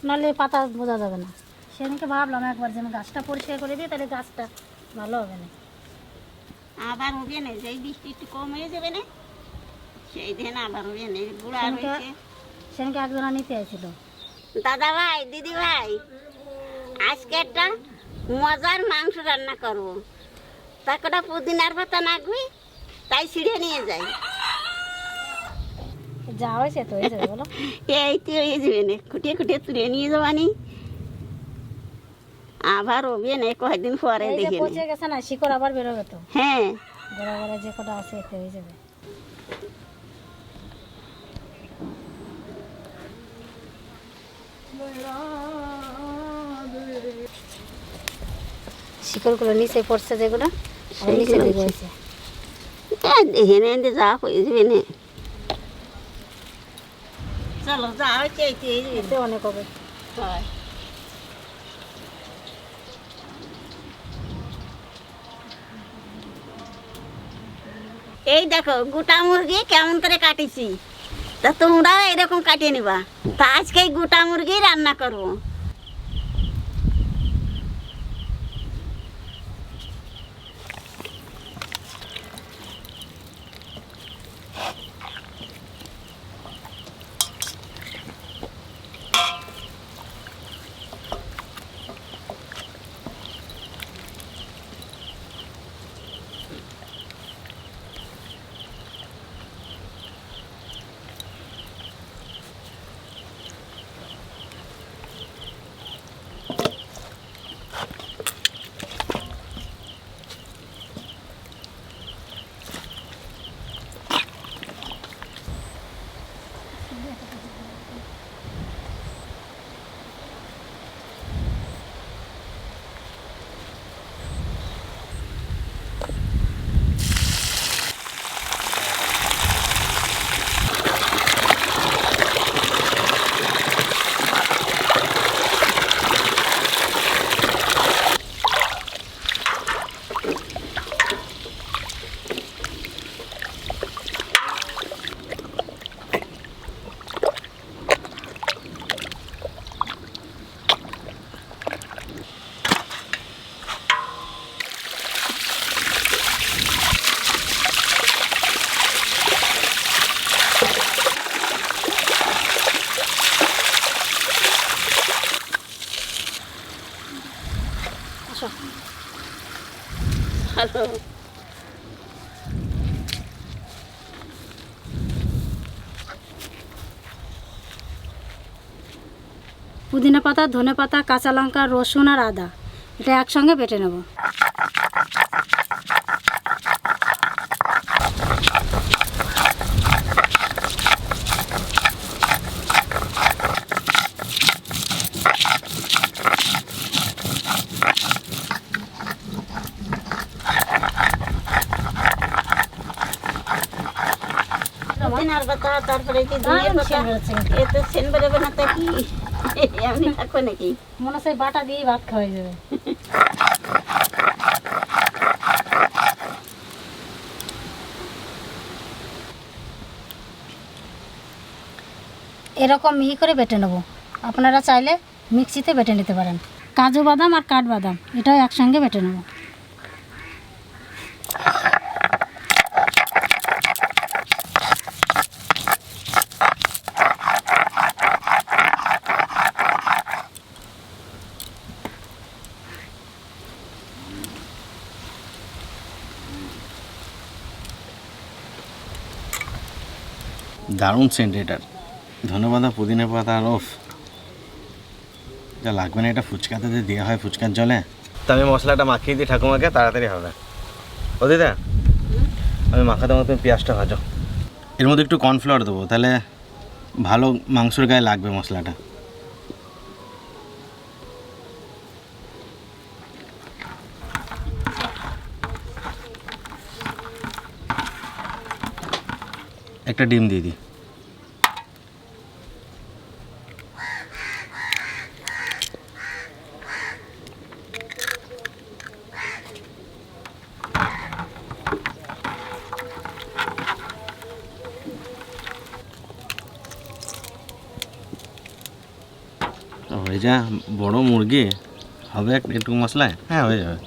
নাহলে পাতা বোঝা যাবে না। সেদিনকে ভাবলাম একবার যে আমি গাছটা পরিষ্কার করে দিই, তাহলে গাছটা ভালো হবে না। আবার হবে না, যেই বৃষ্টি একটু কম হয়ে যাবে না সেই দিন আবার হবে না। গুঁড়া হয়েছে। সেদিনকে একজনা নিতে আসছিল। দাদা ভাই, দিদি ভাই, আজকে একটা মজার মাংস রান্না করবো। তা কটা পুদিনার পাতা নাকবি, তাই ছিঁড়ে নিয়ে যাই। যা হয়েছে তো হয়ে যাবে বলো। এই তো হয়ে যাবে না, খুঁটিয়ে খুঁটিয়ে তুলে নিয়ে যাবানি। আবার হবে না, কয়েকদিন পরে দেখে পচে গেছে না, শিকড় আবার বেরোবে তো। হ্যাঁ, গোড়া গোড়া যে কটা আছে এতে হয়ে যাবে। শিকড়গুলো নিচে পড়ছে যেগুলো, নিচে দিকে হয়েছে। দেখে নেন যা হয়ে যাবে না। চলো, যা হয়েছে এতে অনেক হবে। হয়। এই দেখো গোটা মুরগি কেমন করে কাটিছি, তা তোমরাও এরকম কাটিয়ে নিবা। তা আজকে গোটা মুরগি রান্না করবো। ভালো পুদিনা পাতা, ধনে পাতা, কাঁচা লঙ্কা, রসুন আর আদা, এটা একসঙ্গে বেটে নেব। পুদিনার পাতা, তারপরে কি ধনিয়া পাতা, এতে সেন বেরোবে না তা কি এমনি থাকবে নাকি? মনে হচ্ছে বাটা দিয়ে ভাত খাওয়া যাবে। এরকম মিহি করে বেটে নেব। আপনারা চাইলে মিক্সিতে বেটে নিতে পারেন। কাজু বাদাম আর কাঠবাদাম এটাও একসঙ্গে বেটে নেব। দারুণ সেন্ট এটার, ধনেপাতা, পুদিনা পাতা আর ওফ, যা লাগবে না এটা ফুচকাতে যে দেওয়া হয় ফুচকার জলে। তো আমি মশলাটা মাখিয়ে দিই ঠাকুমাকে, তাড়াতাড়ি হবে। ও দিদা, আমি মাখাতে তুমি পেঁয়াজটা ভাজো। এর মধ্যে একটু কর্নফ্লাওয়ার দেবো, তাহলে ভালো মাংসের গায়ে লাগবে মশলাটা। একটা ডিম দিয়ে দিই। এই যা বড় মুরগি হবে একটু মশলায়, হ্যাঁ হয়ে যাবে।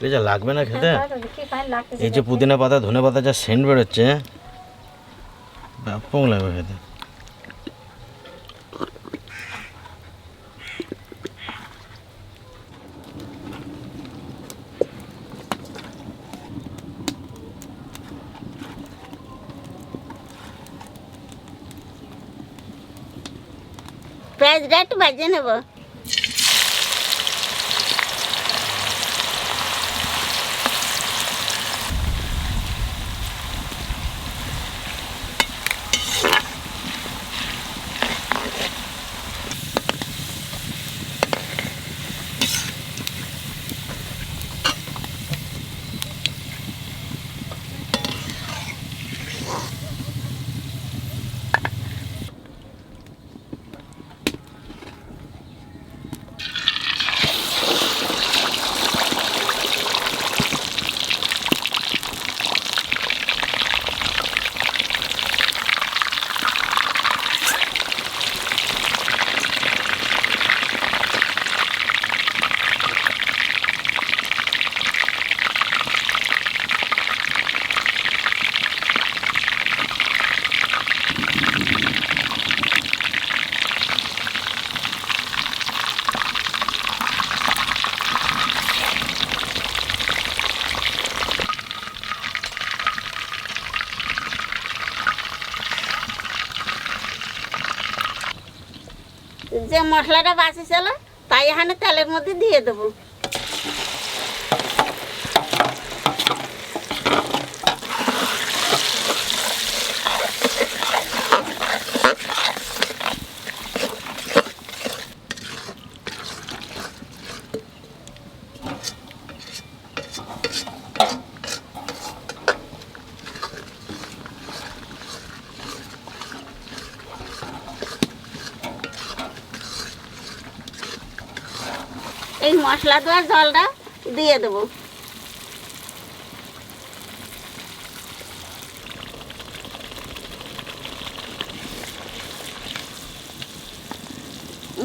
এই যা লাগবে না খেতে, এই যে পুদিনা পাতা ধনে পাতা যা সেন্ট বেরোচ্ছে, ব্যাপক লাগবে খেতে। পেঁয়াজটা একটু ভেজে নেব। যে মশলাটা বাঁচি ছিল তাই এখানে তেলের মধ্যে দিয়ে দেবো। এই মশলা দেওয়ার জলটা দিয়ে দেবো।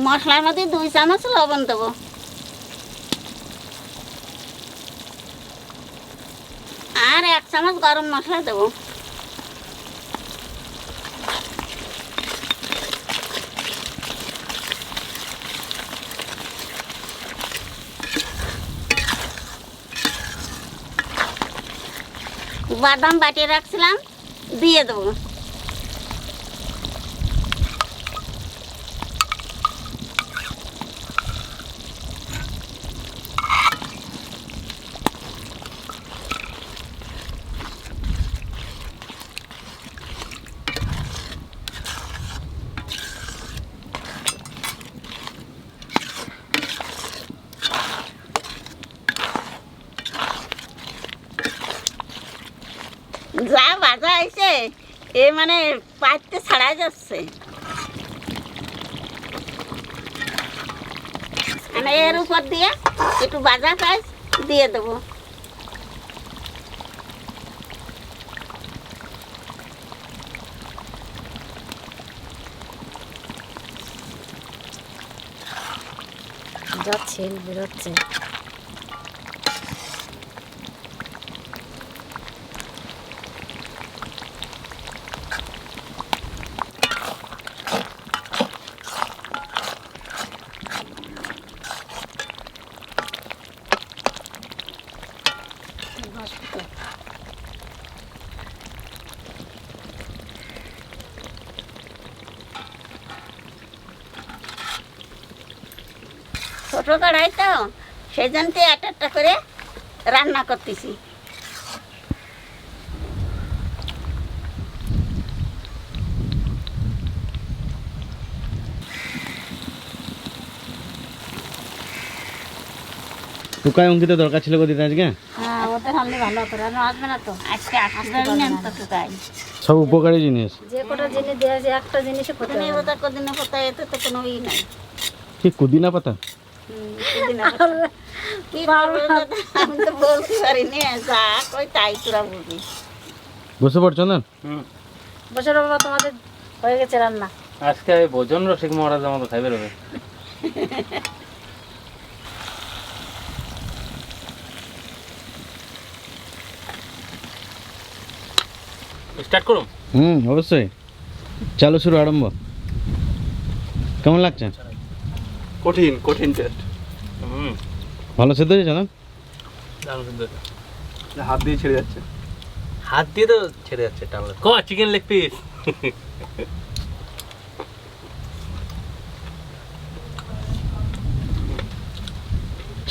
মশলার মধ্যে 2 চামচ লবণ দেবো। আর 1 চামচ গরম মশলা দেবো। বাদাম বাটিয়ে রাখছিলাম দিয়ে দেবো। যা ভাজা হয়েছে এ মানে পাইতে ছাড়া যাচ্ছে। মানে এর উপর দিয়ে একটু ভাজা পেঁয়াজ দিয়ে দেবো। যা ছেল বেরোচ্ছে। ছোট কড়াই তো সেই জন্য একটা করে রান্না করতেছি। টুকায় অঙ্কিত দরকার ছিল গো দিতে আজকে। হ্যাঁ ওদের আনলে ভালো হতো, রান্না আসবে না তো। আজকে আসতে না তো টুকাই। সব উপকারী জিনিস। যে কটা জিনিস দেওয়া যায় একটা জিনিসই করতে তুমি হবে। ওটা কদিনে কোথায় এতে তো কোনো ই নাই। কি পুদিনা পাতা? পুদিনা পাতা। কি করবো দাদা, আমি তো বলতে পারিনি, যা কই তাই তোরা বুঝি। বুঝতে পারছো না? বসে রো বাবা, তোমাদের হয়ে গেছে রান্না। আজকে ভোজন রসিক মহারাজ আমাদের খাইবে রবে। স্টার্ট করুন। অবশ্যই, চালু শুরু আরম্ভ। কেমন লাগছে? কঠিন কঠিন টেস্ট। ভালো সেদ্ধ হয়েছে না? দারুণ সুন্দর। হাত দিয়ে ছেড়ে যাচ্ছে। হাত দিয়ে তো ছেড়ে যাচ্ছে টানলে। ক চিকেন লেগ পিস।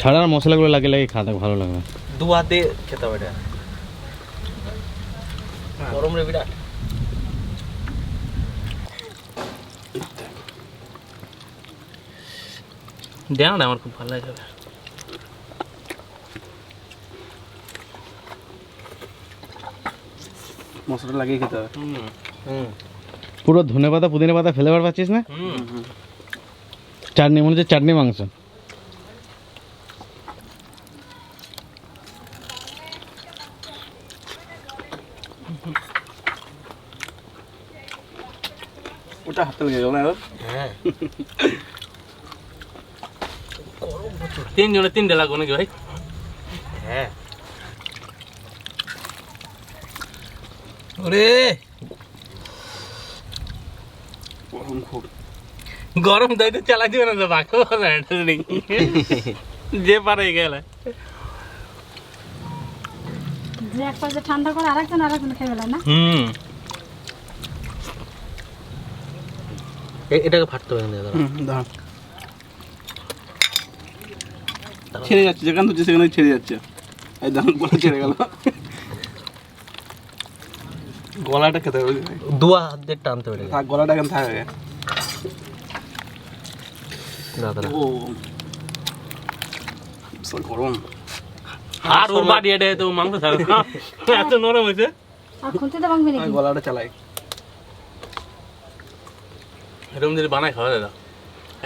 ছাড়ার মশলাগুলো লাগিয়ে লাগিয়ে খাতে ভালো লাগবে। দু হাতে খেতে হবে এটা। গরম রে বিরাট। দেখ না, আমার খুব ভালো লাগে। মশলাটা লাগিয়ে খেতে হবে। পুরো ধনে পাতা পুদিনা পাতা ফেলে বার পাচ্ছিস না? চাটনি মনে হচ্ছে চাটনি মাংস। ওটা হাতে লেগে গেল না? হ্যাঁ। তিনজনে তিনটে লাগবো নাকি ভাই? হ্যাঁ। ওরে গরম খুব। গরম দাই তো চালাই দিবে না তো বাকি যে পারে গেলে। যে এক পাশে ঠান্ডা করে আরেকজন খেয়ে গেল না। এটাকে ফাটতে হবে না দাঁড়া। ছেড়ে যাচ্ছে, যেখানে হচ্ছে সেখানে ছেড়ে যাচ্ছে। এই দাঁড়ান, গলা ছেড়ে গেল। গলাটা খেতে হবে। দুয়া হাত দিয়ে টানতে হবে। থাক, গলাটা এখানে থাকে। ও বিশাল গরম। আর ওর বাড়ি এটা তো মাংস ছাড়ে এত নরম হয়েছে। আর খুলতে তো ভাঙবে নাকি? গলাটা চালাই। এরকম যদি বানাই খাওয়া দাদা,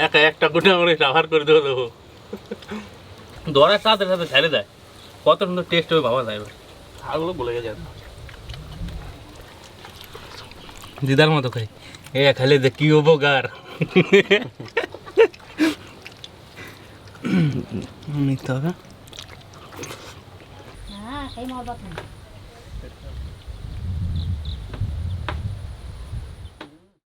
একা একটা গোটা করে সাভার করে দেবো দেবো। ধরার সাথে সাথে ছেড়ে দেয়, কত সুন্দর টেস্ট হবে ভাবা যায়। হাড়গুলো বলে গেছে। দিদার মতো খাই, এ খাইলে যে কি উপকার। নিতে হবে। হ্যাঁ, এই মরবা তুমি।